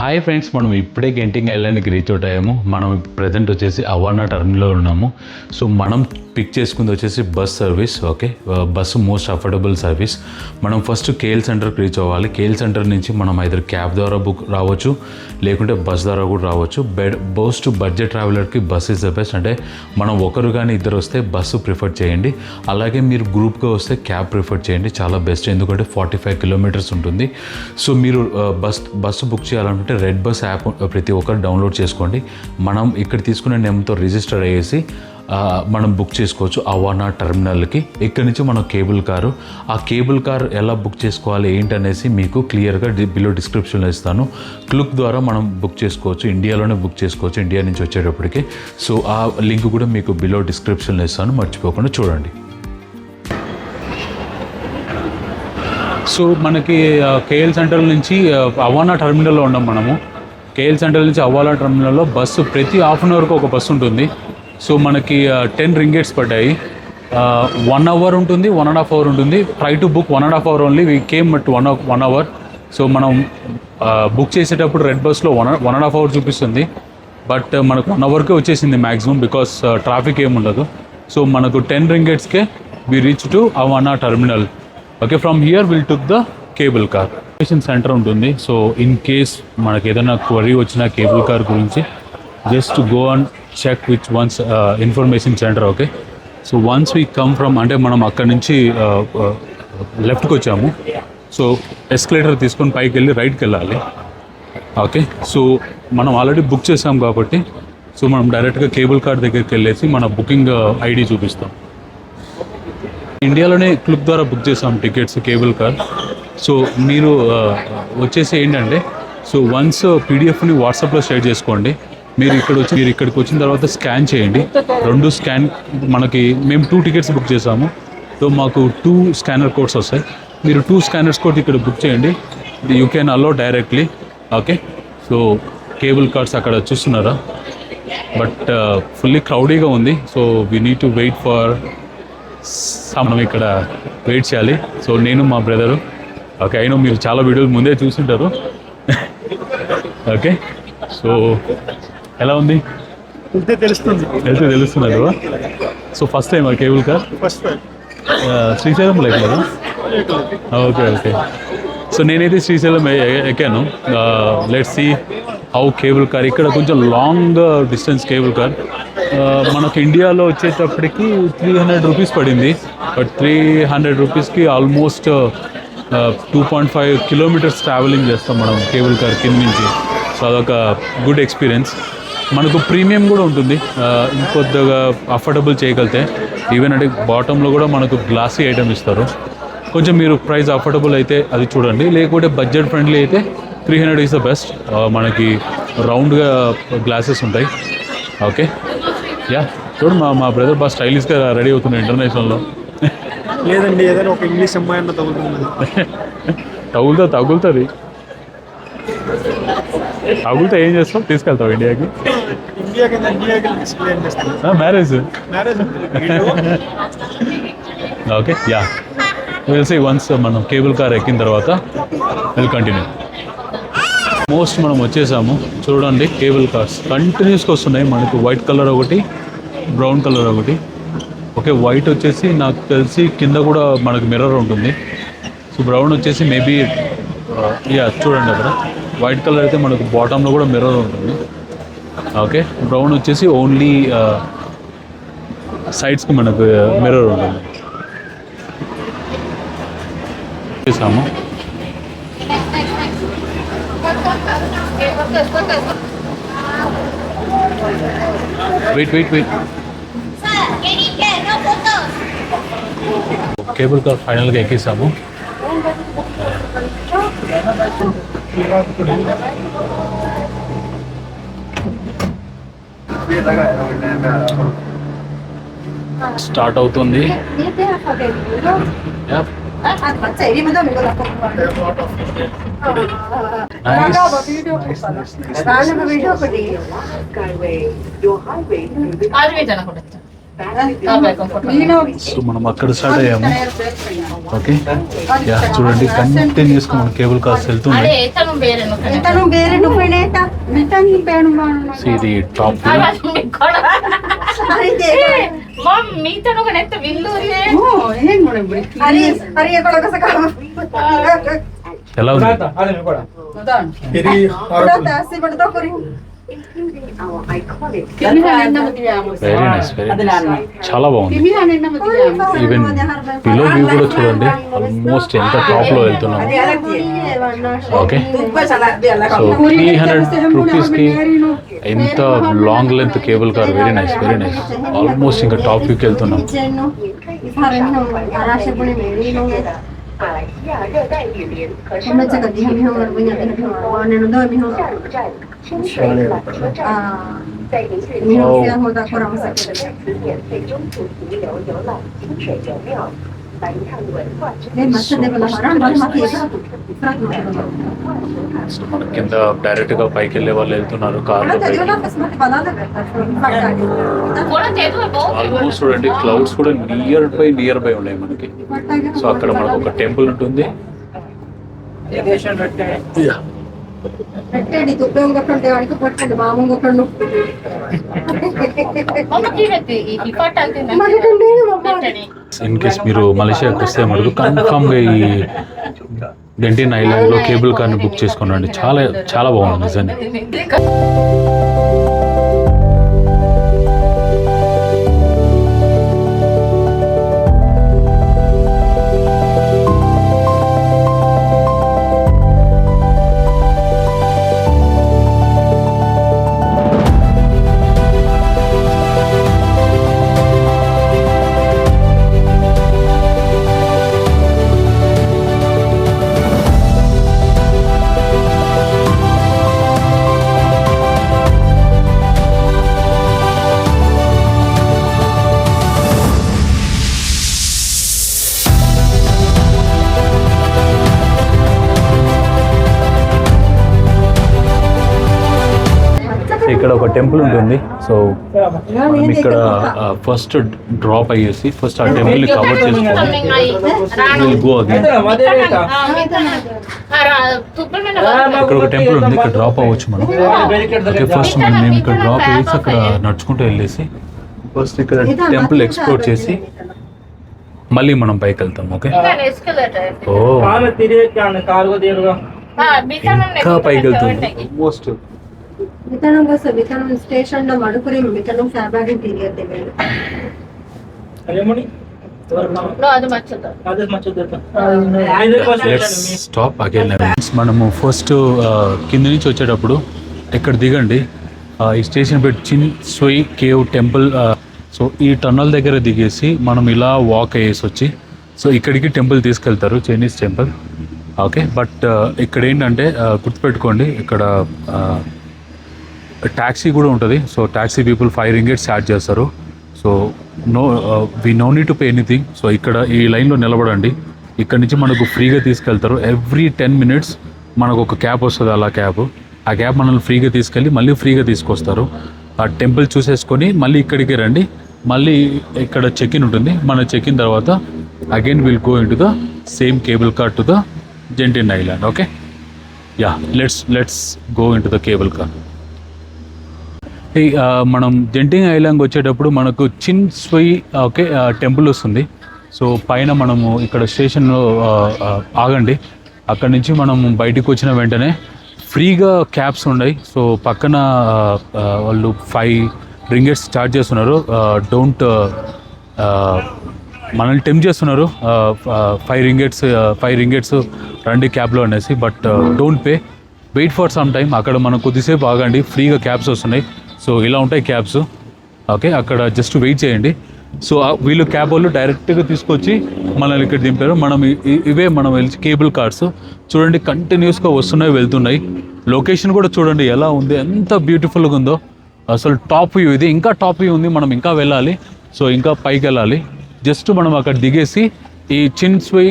Hi friends, మనం ఇప్పుడే గెంటింగ్ ఐలాండ్కి reach out అయ్యాము. మనం ప్రజెంట్ వచ్చేసి అవానా టర్మినల్లో ఉన్నాము. సో మనం పిక్ చేసుకుంది వచ్చేసి bus service. Okay, bus most affordable service. మనం ఫస్ట్ కేఎల్ సెంటర్కి రీచ్ అవ్వాలి. కేఎల్ సెంటర్ నుంచి మనం ఐదర్ క్యాబ్ ద్వారా బుక్ రావచ్చు, లేకుంటే బస్ ద్వారా కూడా రావచ్చు. బోస్ట్ బడ్జెట్ ట్రావెలర్కి బస్ ఇస్ ద బెస్ట్. అంటే మనం ఒకరు కానీ ఇద్దరు వస్తే బస్సు ప్రిఫర్ చేయండి. అలాగే మీరు గ్రూప్గా వస్తే క్యాబ్ ప్రిఫర్ చేయండి, చాలా బెస్ట్. ఎందుకంటే 45 కిలోమీటర్స్ ఉంటుంది. సో మీరు బస్సు బుక్ చేయాలంటే రెడ్ బస్ యాప్ ప్రతి ఒక్కరు డౌన్లోడ్ చేసుకోండి. మనం ఇక్కడ తీసుకునే నేమ్తో రిజిస్టర్ అయ్యేసి మనం బుక్ చేసుకోవచ్చు అవానా టర్మినల్కి. ఇక్కడి నుంచి మనం కేబుల్ కారు, ఆ కేబుల్ కార్ ఎలా బుక్ చేసుకోవాలి ఏంటనేసి మీకు క్లియర్గా బిలో డిస్క్రిప్షన్లో ఇస్తాను. క్లుక్ ద్వారా మనం బుక్ చేసుకోవచ్చు, ఇండియాలోనే బుక్ చేసుకోవచ్చు ఇండియా నుంచి వచ్చేటప్పటికి. సో ఆ లింక్ కూడా మీకు బిలో డిస్క్రిప్షన్లో ఇస్తాను, మర్చిపోకుండా చూడండి. సో మనకి కేఎల్ సెంటర్ నుంచి అవానా టర్మినల్లో ఉన్నాం మనము. కేఎల్ సెంటర్ నుంచి అవానా టర్మినల్లో బస్సు ప్రతి హాఫ్ అన్ అవర్కి ఒక బస్సు ఉంటుంది. సో మనకి 10 రింగేట్స్ పడ్డాయి. 1 అవర్ ఉంటుంది, 1.5 అవర్ ఉంటుంది. Try to book 1.5 hour only. We came at 1 hour. So మనం బుక్ చేసేటప్పుడు రెడ్ బస్లో 1.5 అవర్ చూపిస్తుంది, బట్ మనకు 1 అవర్కే వచ్చేసింది మ్యాక్సిమం, బికాస్ ట్రాఫిక్ ఏముండదు. సో మనకు 10 రింగేట్స్కే we reach to Awana terminal. Okay, from here will took the cable car. Information centre ఉంటుంది. సో ఇన్ కేస్ మనకి ఏదైనా క్వరీ వచ్చిన కేబుల్ కార్ గురించి just go and check which one's information centre. Okay, so once we come from, అంటే మనం అక్కడి నుంచి లెఫ్ట్కి వచ్చాము. సో ఎస్కలేటర్ తీసుకొని పైకి వెళ్ళి రైట్కి వెళ్ళాలి. ఓకే, సో మనం ఆల్రెడీ బుక్ చేసాం కాబట్టి సో మనం డైరెక్ట్గా కేబుల్ కార్ దగ్గరికి వెళ్ళేసి మన బుకింగ్ ఐడి చూపిస్తాం. ఇండియాలోనే క్లుక్ ద్వారా బుక్ చేసాం టికెట్స్ కేబుల్ కార్. సో మీరు వచ్చేసి ఏంటంటే, సో వన్స్ పీడిఎఫ్ని వాట్సాప్లో షేర్ చేసుకోండి. మీరు ఇక్కడికి వచ్చిన తర్వాత స్కాన్ చేయండి. 2 స్కాన్ మనకి మేము 2 టికెట్స్ బుక్ చేసాము. సో మాకు 2 స్కానర్ కోడ్స్ వస్తాయి. మీరు 2 స్కానర్స్ కోడ్ ఇక్కడ బుక్ చేయండి. You can allow directly. Okay, so cable cars అక్కడ చూస్తున్నారా, బట్ ఫుల్లీ క్రౌడీగా ఉంది. So we need to wait for, మనం ఇక్కడ వెయిట్ చేయాలి. సో నేను మా బ్రదరు. ఓకే, అయినా మీరు చాలా వీడియోలు ముందే చూసింటారు. ఓకే, సో ఎలా ఉంది? వెళ్తే తెలుస్తున్నారు. సో ఫస్ట్ టైం ఆ కేబుల్ కార్? శ్రీశైలం లేదు కదా? Okay okay. సో నేనైతే శ్రీశైలం ఎక్కాను. Let's see how cable car. ఇక్కడ కొంచెం లాంగ్ డిస్టెన్స్ కేబుల్ కార్. మనకు ఇండియాలో వచ్చేటప్పటికి 300 రూపీస్ పడింది, బట్ 300 రూపీస్కి ఆల్మోస్ట్ 2.5 కిలోమీటర్స్ ట్రావెలింగ్ చేస్తాం మనం కేబుల్ కార్ కింద నుంచి. సో అదొక గుడ్ ఎక్స్పీరియన్స్. మనకు ప్రీమియం కూడా ఉంటుంది, ఇంకొద్దిగా అఫోర్డబుల్ చేయగలితే. ఈవెన్ అంటే బాటంలో కూడా మనకు గ్లాసీ ఐటమ్ ఇస్తారు. కొంచెం మీరు ప్రైస్ అఫోర్డబుల్ అయితే అది చూడండి, లేకపోతే బడ్జెట్ ఫ్రెండ్లీ అయితే 300 ఈజ్ ద బెస్ట్. మనకి రౌండ్గా గ్లాసెస్ ఉంటాయి. ఓకే, యా చూడు మా బ్రదర్ బాగా స్టైలిష్గా రెడీ అవుతున్నాయి ఇంటర్నేషనల్లో. లేదండి, ఏదైనా ఒక ఇంగ్లీష్ అమ్మాయి అన్న తగులుతుంది. తగులుతుంది. తగులుతా ఏం చేస్తాం? తీసుకెళ్తావు ఇండియాకి? Marriage. Okay, yeah will see once మనం కేబుల్ కార్ ఎక్కిన తర్వాత విల్ కంటిన్యూ. మోస్ట్ మనం వచ్చేసాము. చూడండి కేబుల్ కార్స్ కంటిన్యూస్గా వస్తున్నాయి. మనకు వైట్ కలర్ ఒకటి, బ్రౌన్ కలర్ ఒకటి. ఓకే, వైట్ వచ్చేసి నాకు తెలిసి కింద కూడా మనకు మిర్రర్ ఉంటుంది. సో బ్రౌన్ వచ్చేసి మేబీ యా చూడండి అక్కడ వైట్ కలర్ అయితే మనకు బాటంలో కూడా మిర్రర్ ఉంటుంది. ఓకే, బ్రౌన్ వచ్చేసి ఓన్లీ సైడ్స్కి మనకు మిర్రర్ ఉంటుంది. చేసాము. వెయిట్ కేబుల్ కార్ ఫైనల్గా ఎక్కేసాము. స్టార్ట్ అవుతుంది. సో మనం అక్కడ స్టార్ట్ అయ్యాము. ఓకే, యా చూడండి కంటిన్యూస్గా మన కేబుల్ కార్స్ వెళ్తున్నాయి. సో ఇది టాప్ ఎలా ఉంది? వెరీ నైస్, చాలా బాగుంది. ఈవెన్ బిలో వ్యూ కూడా చూడండి, ఆల్మోస్ట్ ఎంత టాప్ లో వెళ్తున్నాము. ఓకే, సో 300 రూపీస్కి ఎంత long length cable car. Very nice, very nice. Almost ఇంకా టాప్ వ్యూకి వెళ్తున్నాం. సో మన కింద డైరెక్ట్ గా పైకి వెళ్ళే వాళ్ళు వెళ్తున్నారు కార్లో. ఆల్మోస్ట్ చూడండి, క్లౌడ్స్ కూడా నియర్ బై ఉన్నాయి మనకి. సో అక్కడ మనకు ఒక టెంపుల్ ఉంటుంది. ఇన్ కేస్ మీరు మలేషియాకి వస్తే మనకు కన్ఫామ్ గా ఈ జెంటిన్ ఐలాండ్ లో కేబుల్ కార్ ని బుక్ చేసుకోండి. చాలా చాలా బాగుంది నిజంగా. ఇక్కడ ఒక టెంపుల్ ఉంటుంది. సో మనం ఇక్కడ ఫస్ట్ డ్రాప్ అయ్యేసి ఫస్ట్ ఆ టెంపుల్ ని కవర్ చేసుకోవాలి. Go again. ఇక్కడ ఒక టెంపుల్ ఉంది, ఇక్కడ డ్రాప్ అవ్వచ్చు మనం. ఓకే, ఫస్ట్ మేము ఇక్కడ డ్రాప్ అయ్యేసి అక్కడ నడుచుకుంటూ వెళ్ళేసి ఫస్ట్ ఇక్కడ టెంపుల్ ఎక్స్ప్లోర్ చేసి మళ్ళీ మనం పైకి వెళ్తాం. ఓకే, ఓ ఇంకా పైకి వెళ్తుంది ఆల్మోస్ట్. స్టేషన్ లో మడుపురి మితనం ఫ్యాబ్రిక్ ఇంటీరియర్ దగ్గర స్టాప్ అగైన్. మనము ఫస్ట్ కింద నుంచి వచ్చేటప్పుడు ఇక్కడ దిగండి. ఈ స్టేషన్ పెట్టి చిన్ స్వై కేవ్ టెంపుల్. సో ఈ టన్నల్ దగ్గర దిగేసి మనం ఇలా వాక్ అయ్యేసి వచ్చి సో ఇక్కడికి టెంపుల్ తీసుకెళ్తారు, చైనీస్ టెంపుల్. ఓకే, బట్ ఇక్కడ ఏంటంటే గుర్తుపెట్టుకోండి, ఇక్కడ ట్యాక్సీ కూడా ఉంటుంది. So taxi people 5 ringgit charge చేస్తారు. So no need to pay anything. So ఇక్కడ ఈ లైన్లో నిలబడండి. ఇక్కడ నుంచి మనకు ఫ్రీగా తీసుకెళ్తారు. ఎవ్రీ 10 minutes మనకు ఒక క్యాబ్ వస్తుంది, అలా క్యాబ్. ఆ క్యాబ్ మనల్ని ఫ్రీగా తీసుకెళ్ళి మళ్ళీ ఫ్రీగా తీసుకొస్తారు. ఆ టెంపుల్ చూసేసుకొని మళ్ళీ ఇక్కడికి రండి. మళ్ళీ ఇక్కడ చెక్ ఇన్ ఉంటుంది. మన చెక్ ఇన్ తర్వాత again will go in to the same cable car to the Genting island. Okay, ya let's go in to the cable car. మనం జెంటిన్ ఐలాండ్ వచ్చేటప్పుడు మనకు చిన్ స్వై ఓకే టెంపుల్ వస్తుంది. So పైన మనము ఇక్కడ స్టేషన్లో ఆగండి. అక్కడ నుంచి మనం బయటికి వచ్చిన వెంటనే ఫ్రీగా క్యాబ్స్ ఉన్నాయి. సో పక్కన వాళ్ళు 5 ringgit ఛార్జ్ చేస్తున్నారు. డోంట్ మనల్ని టెంప్ట్ చేస్తున్నారు. 5 ringgit రండి క్యాబ్లో అనేసి. But don't pay, wait for some time. అక్కడ మనం కొద్దిసేపు ఆగండి, ఫ్రీగా క్యాబ్స్ వస్తున్నాయి. సో ఇలా ఉంటాయి క్యాబ్స్. ఓకే, అక్కడ జస్ట్ వెయిట్ చేయండి. సో వీళ్ళు క్యాబ్ వాళ్ళు డైరెక్ట్గా తీసుకొచ్చి మనల్ని ఇక్కడ దింపారు. మనం ఇవే మనం వెళ్ళి కేబుల్ కార్స్ చూడండి, కంటిన్యూస్గా వస్తున్నాయి వెళ్తున్నాయి. లొకేషన్ కూడా చూడండి ఎలా ఉంది, ఎంత బ్యూటిఫుల్గా ఉందో. అసలు టాప్ వ్యూ ఇది, ఇంకా టాప్ వ్యూ ఉంది. మనం ఇంకా వెళ్ళాలి. సో ఇంకా పైకి వెళ్ళాలి. జస్ట్ మనం అక్కడ దిగేసి ఈ చిన్ స్వై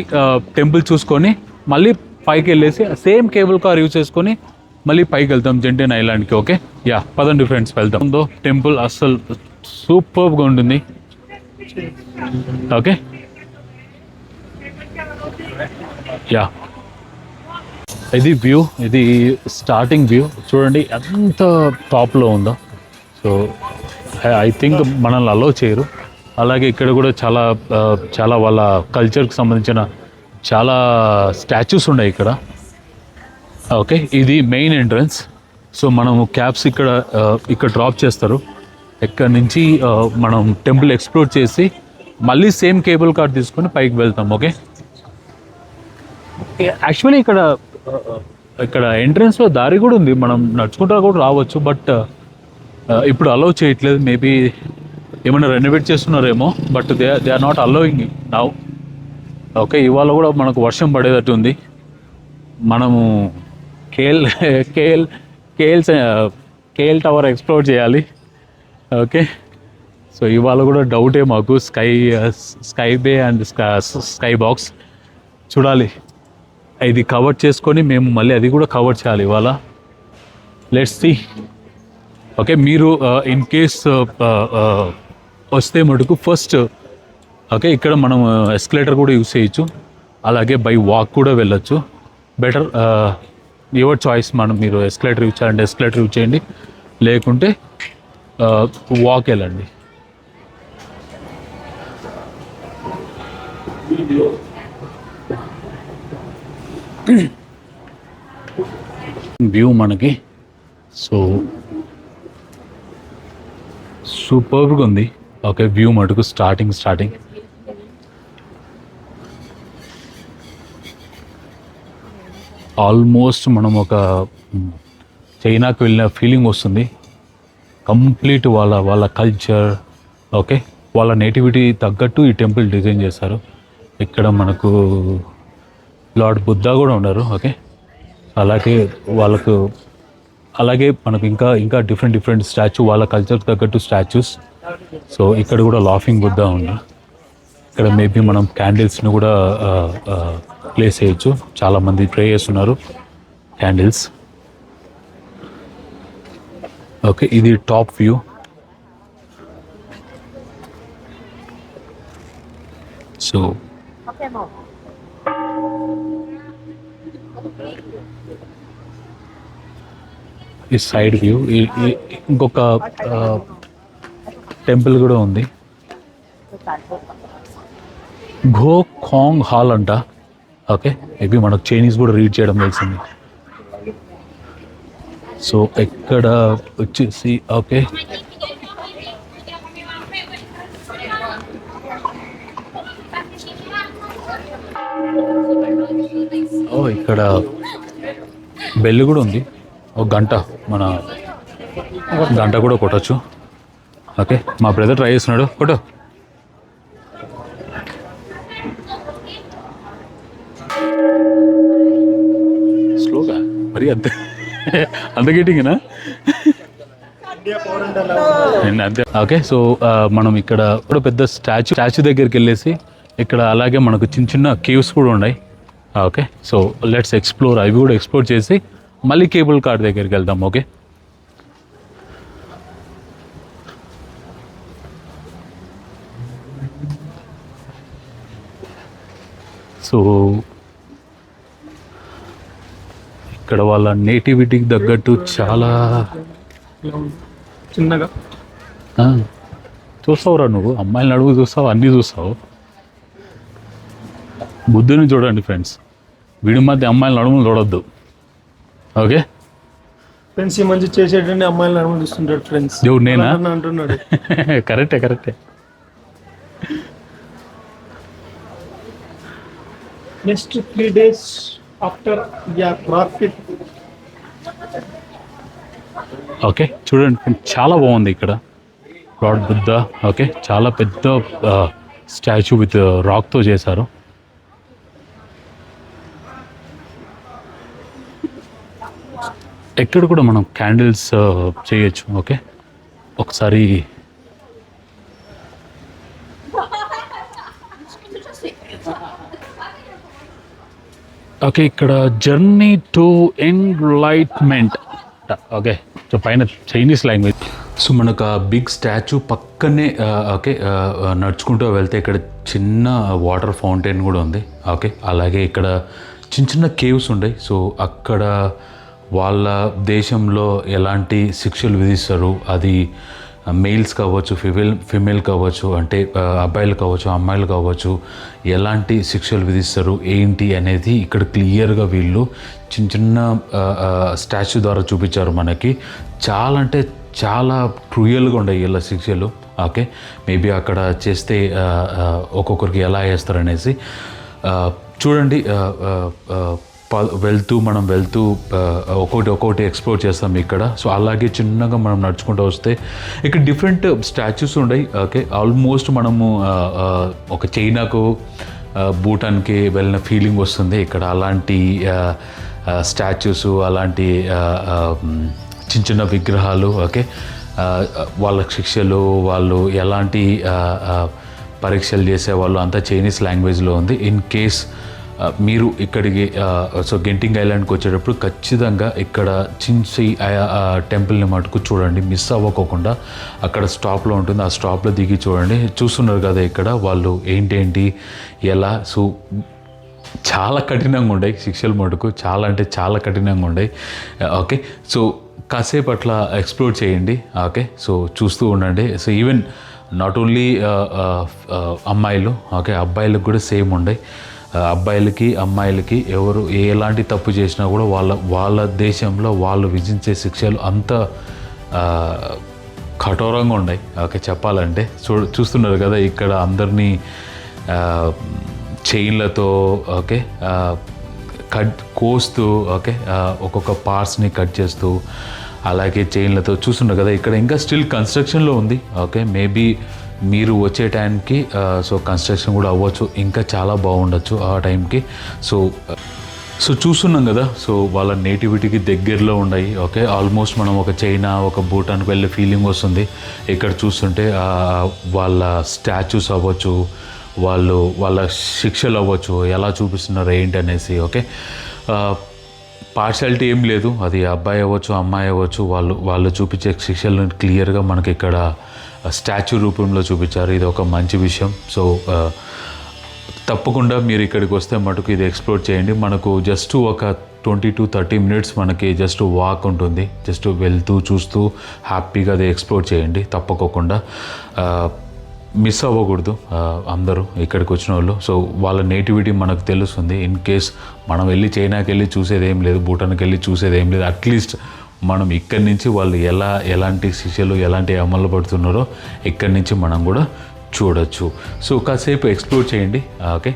టెంపుల్ చూసుకొని మళ్ళీ పైకి వెళ్ళేసి సేమ్ కేబుల్ కార్ యూజ్ చేసుకొని మళ్ళీ పైకి వెళ్తాం జెంటిన్ ఐలాండ్కి. ఓకే, యా పదండి ఫ్రెండ్స్ వెళ్తాం. టెంపుల్ అస్సలు సూపర్గా ఉంటుంది. ఓకే యా, ఇది వ్యూ, ఇది స్టార్టింగ్ వ్యూ చూడండి ఎంత టాప్లో ఉందో. సో ఐ థింక్ మనల్ని అలో చేయరు. అలాగే ఇక్కడ కూడా చాలా వాళ్ళ కల్చర్కి సంబంధించిన చాలా స్టాచ్యూస్ ఉన్నాయి ఇక్కడ. ఓకే, ఇది మెయిన్ ఎంట్రన్స్. సో మనము క్యాబ్స్ ఇక్కడ డ్రాప్ చేస్తారు. ఇక్కడ నుంచి మనం టెంపుల్ ఎక్స్ప్లోర్ చేసి మళ్ళీ సేమ్ కేబుల్ కార్ తీసుకొని పైకి వెళ్తాం. ఓకే, యాక్చువల్లీ ఇక్కడ ఎంట్రన్స్లో దారి కూడా ఉంది, మనం నడుచుకుంటా కూడా రావచ్చు. బట్ ఇప్పుడు అలౌ చేయట్లేదు. మేబీ ఏమైనా రెనోవేట్ చేస్తున్నారేమో, but they are not allowing now. Okay, ఇవాళ కూడా మనకు వర్షం పడేటట్టు ఉంది. మనము కేఎల్ టవర్ ఎక్స్ప్లోర్ చేయాలి. ఓకే, సో ఇవాళ కూడా డౌటే మాకు. Sky bay and sky box చూడాలి. ఇది కవర్ చేసుకొని మేము మళ్ళీ అది కూడా కవర్ చేయాలి ఇవాళ. Let's see. ఓకే, మీరు ఇన్ కేస్ వస్తే మటుకు ఫస్ట్ ఓకే ఇక్కడ మనం ఎస్కలేటర్ కూడా యూస్ చేయొచ్చు, అలాగే బై వాక్ కూడా వెళ్ళొచ్చు. Better your choice. మీరు ఎస్కలేటర్ యూజ్ చేయాలంటే ఎస్కలేటర్ యూజ్ చేయండి, లేకుంటే వాక్ వెళ్ళండి. వ్యూ మనకి సో సూపర్గా ఉంది. ఓకే, వ్యూ మటుకు స్టార్టింగ్ ఆల్మోస్ట్ మనం ఒక చైనాకు వెళ్ళిన ఫీలింగ్ వస్తుంది. కంప్లీట్ వాళ్ళ కల్చర్, ఓకే, వాళ్ళ నేటివిటీ తగ్గట్టు ఈ టెంపుల్ డిజైన్ చేశారు. ఇక్కడ మనకు లార్డ్ బుద్ధా కూడా ఉన్నారు. ఓకే, అలాగే మనకు ఇంకా డిఫరెంట్ స్టాచ్యూ, వాళ్ళ కల్చర్కి తగ్గట్టు స్టాచ్యూస్. సో ఇక్కడ కూడా లాఫింగ్ బుద్ధా ఉంది. ఇక్కడ మేబీ మనం క్యాండిల్స్ని కూడా ప్లేస్ చేయొచ్చు. చాలామంది ప్రే చేస్తున్నారు క్యాండిల్స్. ఓకే, ఇది టాప్ వ్యూ. సో ఈ సైడ్ వ్యూ. ఇంకొక టెంపుల్ కూడా ఉంది, ఘో ఖాంగ్ హాల్ అంట. ఓకే, మేబీ మనకు చైనీస్ కూడా రీడ్ చేయడం తెలిసింది. సో ఇక్కడ వచ్చేసి ఓకే ఇక్కడ బెల్ కూడా ఉంది, ఒక గంట, మన గంట కూడా కొట్టచ్చు. ఓకే, మా బ్రదర్ ట్రై చేస్తున్నాడు, కొట్టు. స్లోగా మరి అంతే గట్టింగినా అంతే. ఓకే, సో మనం ఇక్కడ కూడా పెద్ద స్టాచ్యూ దగ్గరికి వెళ్ళేసి ఇక్కడ అలాగే మనకు చిన్న కేవ్స్ కూడా ఉన్నాయి. ఓకే, సో లెట్స్ ఎక్స్ప్లోర్, అవి కూడా ఎక్స్ప్లోర్ చేసి మళ్ళీ కేబుల్ కార్ దగ్గరికి వెళ్దాం. ఓకే, సో ఇక్కడ వాళ్ళ నేటివిటీకి తగ్గట్టు చాలా చిన్నగా చూస్తావురా నువ్వు. అమ్మాయిలను అడుగు చూస్తావు, అన్నీ చూస్తావు. బుద్ధుని చూడండి ఫ్రెండ్స్, వీడి మధ్య అమ్మాయిలను అడుగులు చూడొద్దు. ఓకే ఫ్రెండ్స్, ఈ మంచి చేసేటండి అమ్మాయిలను అనుమతిస్తుంటాడు ఫ్రెండ్స్. దేవుడు నేనా అంటున్నాడు. కరెక్టే. Next 3 days after traffic. Okay, చూడండి చాలా బాగుంది ఇక్కడ లార్డ్ బుద్ధా. ఓకే, చాలా పెద్ద స్టాచ్యూ విత్ రాక్తో చేశారు. ఎక్కడ కూడా మనం క్యాండిల్స్ చేయొచ్చు. ఓకే, ఒకసారి ఓకే ఇక్కడ journey to enlightenment. Okay, so పైన చైనీస్ లాంగ్వేజ్. సో మనకు ఆ బిగ్ స్టాచ్యూ పక్కనే ఓకే నడుచుకుంటూ వెళ్తే ఇక్కడ చిన్న వాటర్ ఫౌంటైన్ కూడా ఉంది. ఓకే, అలాగే ఇక్కడ చిన్న చిన్న కేవ్స్ ఉన్నాయి. సో అక్కడ వాళ్ళ దేశంలో ఎలాంటి శిక్షలు విధిస్తారు, అది మెయిల్స్ కావచ్చు, ఫిమేల్ కావచ్చు, అంటే అబ్బాయిలు కావచ్చు, అమ్మాయిలు కావచ్చు, ఎలాంటి శిక్షలు విధిస్తారు ఏంటి అనేది ఇక్కడ క్లియర్గా వీళ్ళు చిన్న చిన్న స్టాచ్యూ ద్వారా చూపించారు మనకి. చాలా అంటే చాలా క్రూయల్గా ఉన్నాయి ఇలా శిక్షలు. ఓకే, మేబీ అక్కడ చేస్తే ఒక్కొక్కరికి ఎలా వేస్తారనేసి చూడండి. మనం వెళ్తూ ఒక్కొక్కటి ఎక్స్ప్లోర్ చేస్తాం ఇక్కడ. సో అలాగే చిన్నగా మనం నడుచుకుంటూ వస్తే ఇక్కడ డిఫరెంట్ స్టాచ్యూస్ ఉన్నాయి. ఓకే, ఆల్మోస్ట్ మనము ఒక చైనాకు భూటాన్కి వెళ్ళిన ఫీలింగ్ వస్తుంది ఇక్కడ. అలాంటి స్టాచ్యూస్, అలాంటి చిన్న చిన్న విగ్రహాలు. ఓకే, వాళ్ళ శిక్షలు, వాళ్ళు ఎలాంటి పరీక్షలు చేసేవాళ్ళు అంతా చైనీస్ లాంగ్వేజ్లో ఉంది. ఇన్ కేస్ మీరు ఇక్కడికి సో గెంటింగ్ ఐలాండ్కి వచ్చేటప్పుడు ఖచ్చితంగా ఇక్కడ చిన్సీ టెంపుల్ని మటుకు చూడండి, మిస్ అవ్వకోకుండా. అక్కడ స్టాప్లో ఉంటుంది, ఆ స్టాప్లో దిగి చూడండి. చూస్తున్నారు కదా ఇక్కడ వాళ్ళు ఏంటి ఎలా. సో చాలా కఠినంగా ఉన్నాయి శిక్షలు మటుకు, చాలా అంటే చాలా కఠినంగా ఉన్నాయి. ఓకే, సో కాసేపు అట్లా ఎక్స్ప్లోర్ చేయండి. ఓకే, సో చూస్తూ ఉండండి. సో ఈవెన్ నాట్ ఓన్లీ అమ్మాయిలు, ఓకే, అబ్బాయిలకు కూడా సేమ్ ఉన్నాయి. అబ్బాయిలకి అమ్మాయిలకి ఎవరు ఎలాంటి తప్పు చేసినా కూడా వాళ్ళ దేశంలో వాళ్ళు విధించే శిక్షలు అంత కఠోరంగా ఉన్నాయి. ఓకే, చెప్పాలంటే చూస్తున్నారు కదా ఇక్కడ అందరినీ చైన్లతో ఓకే కోస్తూ, ఓకే, ఒక్కొక్క పార్ట్స్ని కట్ చేస్తూ, అలాగే చైన్లతో చూస్తున్నారు కదా ఇక్కడ. ఇంకా స్టిల్ కన్స్ట్రక్షన్లో ఉంది. ఓకే, మేబీ మీరు వచ్చే టైంకి సో కన్స్ట్రక్షన్ కూడా అవ్వచ్చు, ఇంకా చాలా బాగుండొచ్చు ఆ టైంకి. సో చూస్తున్నాం కదా, సో వాళ్ళ నేటివిటీకి దగ్గరలో ఉన్నాయి. ఓకే, ఆల్మోస్ట్ మనం ఒక చైనా, ఒక భూటాన్కి వెళ్ళే ఫీలింగ్ వస్తుంది ఇక్కడ చూస్తుంటే. వాళ్ళ స్టాచ్యూస్ అవ్వచ్చు, వాళ్ళ శిక్షలు అవ్వచ్చు, ఎలా చూపిస్తున్నారు ఏంటి అనేసి. ఓకే, పార్షాలిటీ ఏం లేదు, అది అబ్బాయి అవ్వచ్చు, అమ్మాయి అవ్వచ్చు, వాళ్ళు చూపించే శిక్షలను క్లియర్గా మనకి ఇక్కడ స్టాచ్యూ రూపంలో చూపించారు. ఇది ఒక మంచి విషయం. సో తప్పకుండా మీరు ఇక్కడికి వస్తే మటుకు ఇది ఎక్స్ప్లోర్ చేయండి. మనకు జస్ట్ ఒక 20 to 30 minutes మనకి జస్ట్ వాక్ ఉంటుంది. జస్ట్ వెళ్తూ చూస్తూ హ్యాపీగా అది ఎక్స్ప్లోర్ చేయండి తప్పకోకుండా. మిస్ అవ్వకూడదు అందరూ ఇక్కడికి వచ్చిన వాళ్ళు. సో వాళ్ళ నేటివిటీ మనకు తెలుస్తుంది. ఇన్ కేస్ మనం వెళ్ళి చైనాకి వెళ్ళి చూసేది ఏం లేదు, భూటాన్కి వెళ్ళి చూసేది ఏం లేదు. అట్లీస్ట్ మనం ఇక్కడి నుంచి వాళ్ళు ఎలాంటి శిక్షలు, ఎలాంటి అమలు పడుతున్నారో ఇక్కడి నుంచి మనం కూడా చూడొచ్చు. సో కాసేపు ఎక్స్ప్లోర్ చేయండి. ఓకే.